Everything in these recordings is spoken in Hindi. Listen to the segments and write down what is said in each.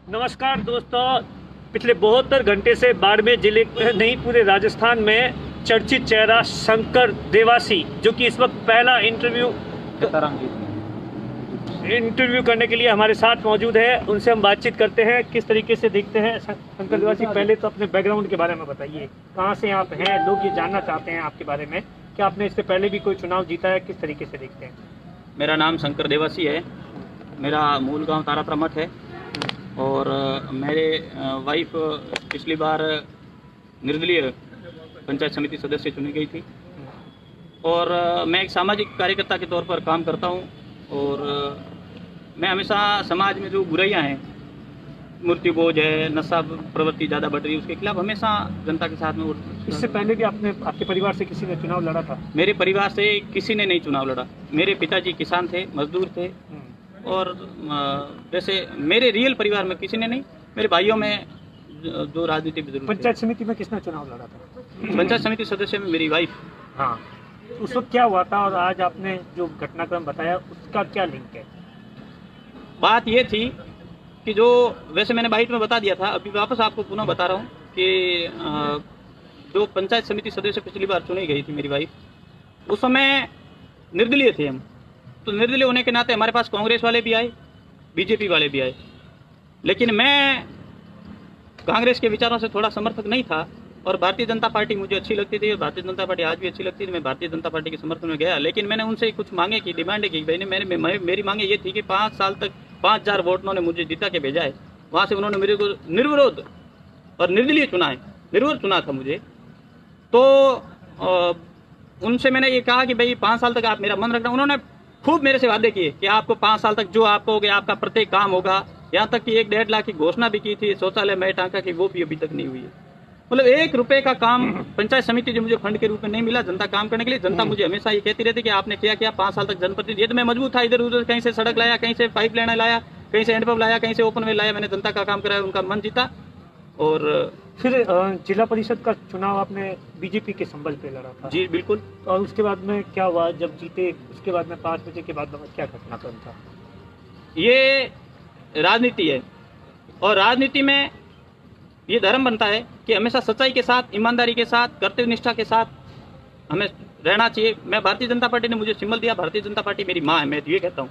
नमस्कार दोस्तों, पिछले 72 घंटे से बाड़मेर जिले नहीं पूरे राजस्थान में चर्चित चेहरा शंकर देवासी, जो कि इस वक्त पहला इंटरव्यू करने के लिए हमारे साथ मौजूद है। उनसे हम बातचीत करते हैं, किस तरीके से देखते हैं। शंकर देवासी, पहले तो अपने बैकग्राउंड के बारे में बताइए, कहाँ से आप हैं, लोग ये जानना चाहते हैं आपके बारे में। क्या आपने इससे पहले भी कोई चुनाव जीता है, किस तरीके से देखते हैं? मेरा नाम शंकर देवासी है। मेरा मूल गांव तारापुरा मठ है और मेरे वाइफ पिछली बार निर्दलीय पंचायत समिति सदस्य चुनी गई थी और मैं एक सामाजिक कार्यकर्ता के तौर पर काम करता हूं और मैं हमेशा समाज में जो बुराइयां हैं, मूर्ति बोझ है, नशा प्रवृत्ति ज़्यादा बढ़ रही है, उसके खिलाफ हमेशा जनता के साथ में। इससे पहले भी आपके परिवार से किसी ने चुनाव लड़ा था? मेरे परिवार से किसी ने नहीं चुनाव लड़ा। मेरे पिताजी किसान थे, मजदूर थे और वैसे मेरे रियल परिवार में किसी ने नहीं। मेरे भाइयों में जो राजनीति बुजुर्ग। पंचायत समिति में किसने चुनाव लड़ा था? पंचायत समिति सदस्य में मेरी वाइफ। हाँ, उस वक्त क्या हुआ था और आज आपने जो घटनाक्रम बताया उसका क्या लिंक है? बात ये थी कि जो वैसे मैंने बाइट में बता दिया था, अभी वापस आपको पुनः बता रहा हूँ कि जो पंचायत समिति सदस्य पिछली बार चुनी गई थी मेरी वाइफ, उस समय निर्दलीय थे हम। तो निर्दलीय होने के नाते हमारे पास कांग्रेस वाले भी आए, बीजेपी वाले भी आए, लेकिन मैं कांग्रेस के विचारों से थोड़ा समर्थक नहीं था और भारतीय जनता पार्टी मुझे अच्छी लगती थी और भारतीय जनता पार्टी आज भी अच्छी लगती थी। मैं भारतीय जनता पार्टी के समर्थन में गया, लेकिन मैंने उनसे कुछ मांगे की, डिमांड की। मेरी मांगे ये थी कि 5 साल तक 5000 वोट उन्होंने मुझे जीता के भेजा है, वहाँ से उन्होंने मेरे को निर्विरोध और निर्दलीय चुना है, निर्विरोध चुना था मुझे। तो उनसे मैंने ये कहा कि भाई 5 साल तक आप मेरा मन रखना। उन्होंने खूब मेरे से वादे किए कि आपको 5 साल तक जो आपको हो गया, आपका प्रत्येक काम होगा। यहाँ तक कि 1-1.5 लाख की घोषणा भी की थी शौचालय में टांका की, वो भी अभी तक नहीं हुई है। मतलब 1 रुपए का काम पंचायत समिति जो मुझे फंड के रूप में नहीं मिला जनता काम करने के लिए। जनता मुझे हमेशा ये कहती रहती कि आपने क्या 5 साल तक जनप्रतिनिधि। ये तो मैं मजबूत था, इधर उधर कहीं से सड़क लाया, कहीं से पाइप लाइन लाया, कहीं से हैंडपंप लाया, कहीं से ओपन वेल लाया। मैंने जनता का काम कराया, उनका मन जीता। और फिर जिला परिषद का चुनाव आपने बीजेपी के संबल पे लड़ा था? जी बिल्कुल। और उसके बाद में क्या हुआ जब जीते? उसके बाद में 5 बजे के बाद में क्या घटनाक्रम था? ये राजनीति है और राजनीति में ये धर्म बनता है कि हमेशा सच्चाई के साथ, ईमानदारी के साथ, कर्तव्य निष्ठा के साथ हमें रहना चाहिए। मैं भारतीय जनता पार्टी ने मुझे सिंबल दिया, भारतीय जनता पार्टी मेरी माँ है, मैं ये कहता हूँ।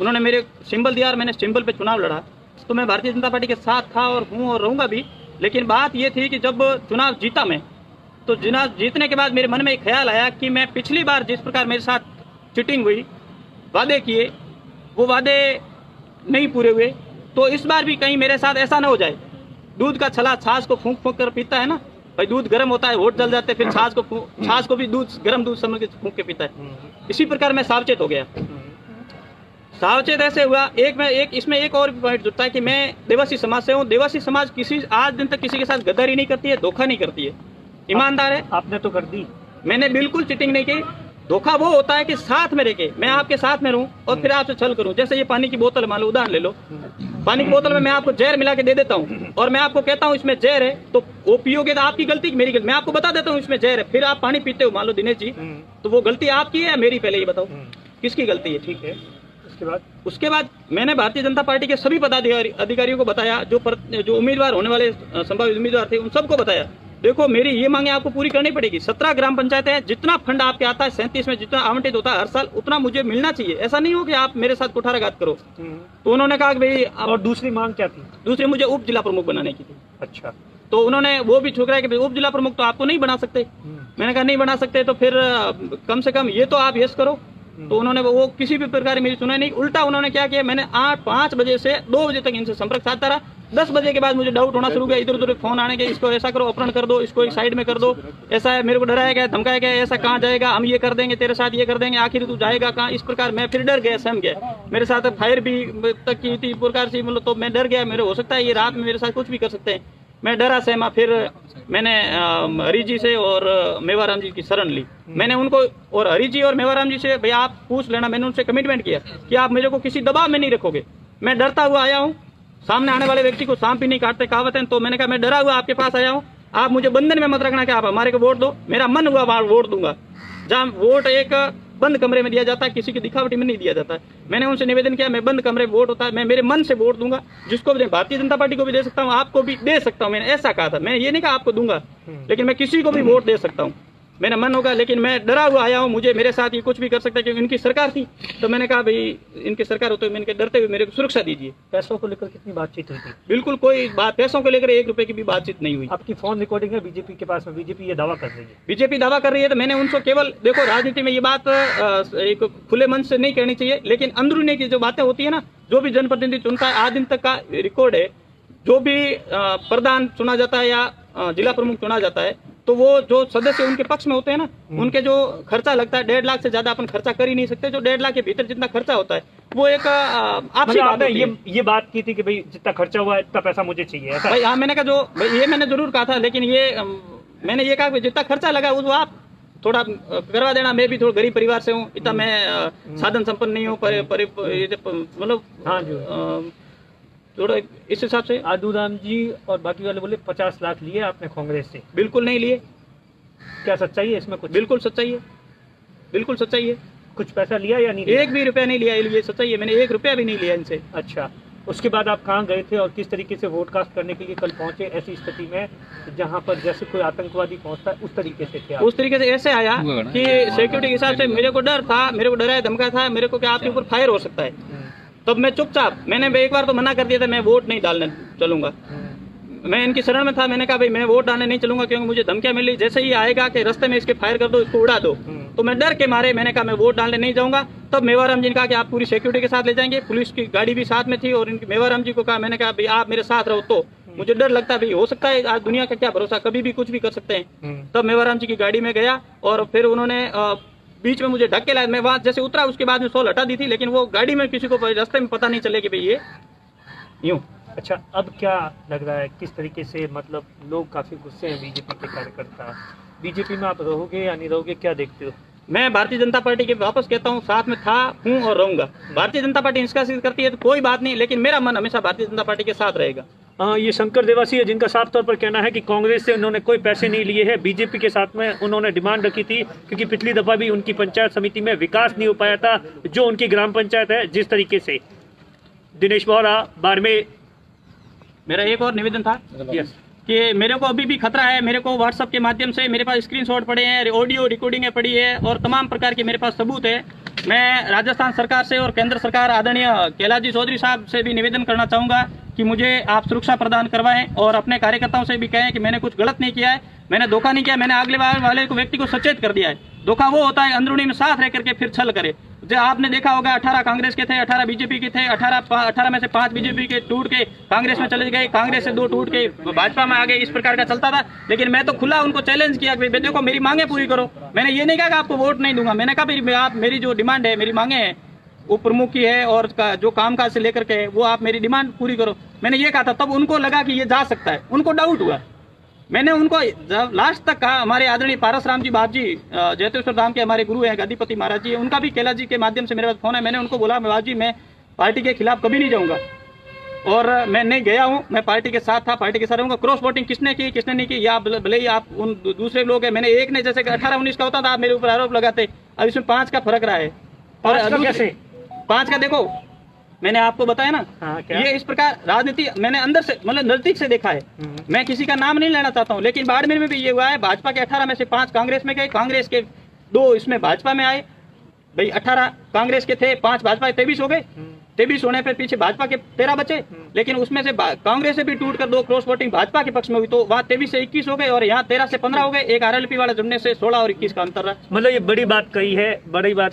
उन्होंने मेरे सिंबल दिया और मैंने सिंबल पे चुनाव लड़ा, तो मैं भारतीय जनता पार्टी के साथ था और हूँ और रहूँगा भी। लेकिन बात ये थी कि जब चुनाव जीता मैं, तो चुनाव जीतने के बाद मेरे मन में एक ख्याल आया कि मैं पिछली बार जिस प्रकार मेरे साथ चिटिंग हुई, वादे किए, वो वादे नहीं पूरे हुए, तो इस बार भी कहीं मेरे साथ ऐसा ना हो जाए। दूध का छला छाछ को फूंक फूंक कर पीता है ना भाई, दूध गर्म होता है, वोट जल जाते हैं, फिर छाछ को भी गर्म दूध समझ के फूंक के पीता है। इसी प्रकार मैं सावचेत हो गया। सावचेत ऐसे हुआ, इसमें एक और पॉइंट जुड़ता है कि मैं देवासी समाज से हूँ। देवासी समाज आज दिन तक किसी के साथ गद्दारी नहीं करती है, धोखा नहीं करती है, ईमानदार है। आपने तो कर दी। मैंने बिल्कुल चीटिंग नहीं की। धोखा वो होता है कि साथ में रह मैं आपके साथ में रहूं और फिर आपसे छल करूं। जैसे ये पानी की बोतल, मान लो उदाहरण ले लो, पानी की बोतल में मैं आपको जहर मिला के दे देता हूं और मैं आपको कहता हूं इसमें जहर है, तो वो पियोगे तो आपकी गलती कि मेरी गलती? मैं आपको बता देता हूं इसमें जहर है, फिर आप पानी पीते हो, मान लो दिनेश जी, तो वो गलती आपकी है या मेरी? पहले ये बताओ किसकी गलती है? ठीक है। उसके बाद मैंने भारतीय जनता पार्टी के सभी पदाधिकारियों को बताया, जो उम्मीदवार होने वाले संभावित उम्मीदवार थे, उन सबको बताया, देखो मेरी ये मांगे आपको पूरी करनी पड़ेगी। 17 ग्राम पंचायतें हैं, जितना फंड आपके आता है 37 में जितना आवंटित होता है हर साल, उतना मुझे मिलना चाहिए। ऐसा नहीं हो कि आप मेरे साथ कुठाराघात करो। तो उन्होंने कहा कि भाई। और दूसरी मांग क्या थी? दूसरी मुझे उप जिला प्रमुख बनाने की थी। अच्छा। तो उन्होंने वो भी ठुकराया कि उप जिला प्रमुख तो आपको नहीं बना सकते। मैंने कहा नहीं बना सकते, तो फिर कम से कम ये तो आप यस करो। तो उन्होंने वो किसी भी प्रकार मेरी सुनाई नहीं, उल्टा उन्होंने क्या किया, मैंने 5 बजे से 2 बजे तक इनसे संपर्क साधता रहा। 10 बजे के बाद मुझे डाउट होना शुरू हुआ, इधर उधर फोन आने के, इसको ऐसा करो, अपहरण कर दो, इसको एक साइड में कर दो, ऐसा है, मेरे को डराया गया, धमकाया गया, ऐसा कहाँ जाएगा, हम ये कर देंगे तेरे साथ, ये कर देंगे, आखिर तू जाएगा कहाँ? इस प्रकार मैं फिर डर गया, सहम गया। मेरे साथ फायर भी तक की थी प्रकार से, मतलब तो मैं डर गया। मेरे हो सकता है ये रात में मेरे साथ कुछ भी कर सकते हैं। मैं डरा सहमा। फिर मैंने हरी जी से और मेवाराम जी की शरण ली। मैंने उनको और हरी जी और मेवाराम जी से, भैया आप पूछ लेना, मैंने उनसे कमिटमेंट किया कि आप मेरे को किसी दबाव में नहीं रखोगे। मैं डरता हुआ आया हूँ, सामने आने वाले व्यक्ति को सांप भी नहीं काटते कहावत है। तो मैंने कहा मैं डरा हुआ आपके पास आया हूँ, आप मुझे बंधन में मत रखना कि आप हमारे को वोट दो। मेरा मन हुआ वहाँ वोट दूंगा। जहाँ वोट एक बंद कमरे में दिया जाता है, किसी की दिखावटी में नहीं दिया जाता है। मैंने उनसे निवेदन किया, मैं बंद कमरे में वोट होता है, मैं मेरे मन से वोट दूंगा, जिसको भी भारतीय जनता पार्टी को भी दे सकता हूँ, आपको भी दे सकता हूँ। मैंने ऐसा कहा था, मैंने ये नहीं कहा आपको दूंगा, लेकिन मैं किसी को भी वोट दे सकता हूँ, मेरा मन होगा। लेकिन मैं डरा हुआ आया हूँ, मुझे मेरे साथ ये कुछ भी कर सकता है, क्योंकि इनकी सरकार थी। तो मैंने कहा भाई इनकी सरकार होते हुए मैंने डरते हुए मेरे को सुरक्षा दीजिए। पैसों को लेकर कितनी बातचीत हुई थी? बिल्कुल कोई बात पैसों को लेकर 1 रुपए की भी बातचीत नहीं हुई। आपकी फोन रिकॉर्डिंग है बीजेपी के पास में, बीजेपी ये दावा कर रही है। बीजेपी दावा कर रही है, तो मैंने उनको केवल देखो, राजनीति में ये बात एक खुले मन से नहीं कहनी चाहिए, लेकिन अंदरूनी की जो बातें होती है ना, जो भी जनप्रतिनिधि चुनता है, आज दिन तक का रिकॉर्ड है, जो भी प्रधान चुना जाता है या जिला प्रमुख चुना जाता है, तो वो जो सदस्य उनके पक्ष में होते हैं ना, उनके जो खर्चा लगता है 1.5 लाख से ज्यादा अपन खर्चा कर ही नहीं सकते। जो 1.5 लाख के भीतर जितना खर्चा होता है वो एक आपसी बात होती है। ये बात की थी कि भाई जितना खर्चा हुआ है इतना पैसा मुझे चाहिए, ऐसा? भाई हाँ, मैंने कहा जो भाई ये मैंने जरूर कहा था, लेकिन ये मैंने ये कहा कि जितना खर्चा लगा वो आप थोड़ा करवा देना। मैं भी थोड़ा गरीब परिवार से हूँ, इतना मैं साधन संपन्न नहीं हूँ, मतलब हाँ जी, थोड़ा इस हिसाब से। आदूराम जी और बाकी वाले बोले 50 लाख लिए आपने कांग्रेस से। बिल्कुल नहीं लिए। क्या सच्चाई है इसमें कुछ? बिल्कुल सच्चाई है, बिल्कुल सच्चाई है। कुछ पैसा लिया या नहीं? 1 भी रुपया नहीं लिया, ये सच्चाई है, मैंने 1 रुपया भी नहीं लिया इनसे। अच्छा, उसके बाद आप कहाँ गए थे और किस तरीके से वोट कास्ट करने के लिए कल पहुंचे ऐसी स्थिति में जहां पर जैसे कोई आतंकवादी पहुंचता है उस तरीके से थे आप? उस तरीके से ऐसे आया कि सिक्योरिटी के हिसाब से मेरे को डर था, मेरे को डराया धमका था मेरे को कि आपके ऊपर फायर हो सकता है। तब मैं चुपचाप, मैंने एक बार तो मना कर दिया था, मैं वोट नहीं डालने चलूंगा। मैं इनकी शरण में था, मैंने कहा भाई मैं वोट डालने नहीं चलूंगा, क्योंकि मुझे धमकियां मिल रही, जैसे ही आएगा कि रास्ते में इसके फायर कर दो, इसको उड़ा दो, तो मैं डर के मारे मैंने कहा मैं वोट डालने नहीं जाऊंगा। तब मेवाराम जी ने कहा कि आप पूरी सिक्योरिटी के साथ ले जाएंगे, पुलिस की गाड़ी भी साथ में थी, और इनकी मेवाराम जी को कहा, मैंने कहा भाई आप मेरे साथ रहो। तो मुझे डर लगता है भाई हो सकता है, आज दुनिया का क्या भरोसा, कभी भी कुछ भी कर सकते हैं। तब मेवाराम जी की गाड़ी में गया और फिर उन्होंने बीच में मुझे ढक के लाया। मैं वहां जैसे उतरा उसके बाद में सोल हटा दी थी, लेकिन वो गाड़ी में किसी को रास्ते में पता नहीं चले कि भाई ये यूं। अच्छा, अब क्या लग रहा है, किस तरीके से, मतलब लोग काफी गुस्से हैं बीजेपी के कार्यकर्ता, बीजेपी में आप रहोगे या नहीं रहोगे, क्या देखते हो? मैं भारतीय जनता पार्टी के वापस कहता हूँ, साथ में था, हूँ और रहूंगा। भारतीय जनता पार्टी निष्कासित करती है तो कोई बात नहीं, लेकिन मेरा मन हमेशा भारतीय जनता पार्टी के साथ रहेगा। ये शंकर देवासी है जिनका साफ तौर पर कहना है कि कांग्रेस से उन्होंने कोई पैसे नहीं लिए हैं, बीजेपी के साथ में उन्होंने डिमांड रखी थी, क्योंकि पिछली दफा भी उनकी पंचायत समिति में विकास नहीं हो पाया था, जो उनकी ग्राम पंचायत है जिस तरीके से। दिनेश बोहरा, बाड़मेर। मेरा एक और निवेदन था कि मेरे को अभी भी खतरा है, मेरे को व्हाट्सएप के माध्यम से मेरे पास स्क्रीनशॉट पड़े हैं, ऑडियो रिकॉर्डिंग पड़ी है और तमाम प्रकार के मेरे पास सबूत है। मैं राजस्थान सरकार से और केंद्र सरकार आदरणीय कैलाश जी चौधरी साहब से भी निवेदन करना चाहूंगा कि मुझे आप सुरक्षा प्रदान करवाएं, और अपने कार्यकर्ताओं से भी कहें कि मैंने कुछ गलत नहीं किया है, मैंने धोखा नहीं किया, मैंने अगले वाले को व्यक्ति को सचेत कर दिया है। धोखा वो होता है अंदरूनी में साथ रह करके फिर छल करे। जो आपने देखा होगा 18 कांग्रेस के थे, 18 बीजेपी के थे, 18 में से 5 बीजेपी के टूट के कांग्रेस में चले गए, कांग्रेस से 2 टूट के भाजपा में आ गए, इस प्रकार का चलता था। लेकिन मैं तो खुला उनको चैलेंज किया कि देखो मेरी मांगे पूरी करो। मैंने ये नहीं कहा कि आपको वोट नहीं दूंगा, मैंने कहा आप मेरी जो डिमांड है, मेरी मांगे हैं वो प्रमुख की है और जो कामकाज से लेकर के वो आप मेरी डिमांड पूरी करो, मैंने ये कहा था। तब उनको लगा कि ये जा सकता है, उनको डाउट हुआ। मैंने उनको लास्ट तक कहा, हमारे आदरणीय पारस राम जी बाप जी जैतेश्वर धाम के हमारे गुरु हैं, गद्दीपति महाराज जी, उनका भी कैलाश जी के माध्यम से मेरे पास फोन है। मैंने उनको बोला बाप जी मैं पार्टी के खिलाफ कभी नहीं जाऊंगा, और मैं नहीं गया हूं, मैं पार्टी के साथ था, पार्टी के साथ रहूंगा। क्रॉस वोटिंग किसने की किसने नहीं की, या भले ही आप उन दूसरे लोग हैं, मैंने एक ने जैसे 18-19 का होता था आप मेरे ऊपर आरोप लगाते, अब इसमें 5 का फर्क रहा है। और कैसे 5 का देखो, मैंने आपको बताया ना। क्या? ये इस प्रकार राजनीति मैंने अंदर से मतलब नजदीक से देखा है। मैं किसी का नाम नहीं लेना चाहता हूँ, लेकिन बाड़मेर में भी ये हुआ है, भाजपा के 18 में से 5 कांग्रेस में गए, कांग्रेस के 2 इसमें भाजपा में आए। भाई 18 कांग्रेस के थे, 5 भाजपा के, 23 हो गए। 23 होने पर पीछे भाजपा के 13 बचे, लेकिन उसमें से कांग्रेस से भी टूट कर 2 क्रॉस वोटिंग भाजपा के पक्ष में हुई, तो वहाँ 23 से 21 हो गए और यहाँ 13 से 15 हो गए। एक आरएलपी वाला जुड़ने से 16 और 21 का अंतर रहा। मतलब ये बड़ी बात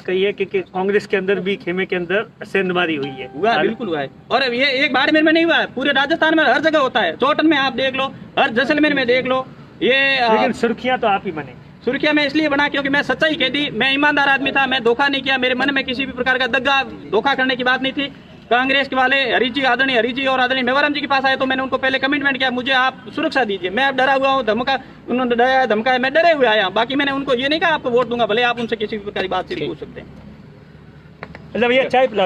कही है कि कांग्रेस के अंदर भी खेमे के अंदर सेंधमारी हुई है। हुआ है, बिल्कुल हुआ है। और ये एक बाड़मेर में नहीं हुआ है, पूरे राजस्थान में हर जगह होता है। चौटन में आप देख लो, हर जैसलमेर में देख लो। ये लेकिन सुर्खियां तो आप ही बने। सुर्खिया में इसलिए बना क्योंकि मैं सच्चाई कह दी, मैं ईमानदार आदमी था, मैं धोखा नहीं किया, मेरे मन में किसी भी प्रकार का दगा धोखा करने की बात नहीं थी। कांग्रेस के वाले हरी जी, आदरणीय हरी जी और आदरणीय मेवाराम जी के पास आए तो मैंने उनको पहले कमिटमेंट किया, मुझे आप सुरक्षा दीजिए। मैं अब डरा हुआ हूँ, धमका उन्होंने डराया धमकाया, मैं डरे हुए आया। बाकी मैंने उनको ये नहीं कहा आपको वोट दूंगा, भले आप उनसे किसी भी प्रकार की बातचीत पूछ सकते हैं। मतलब ये चाय पिला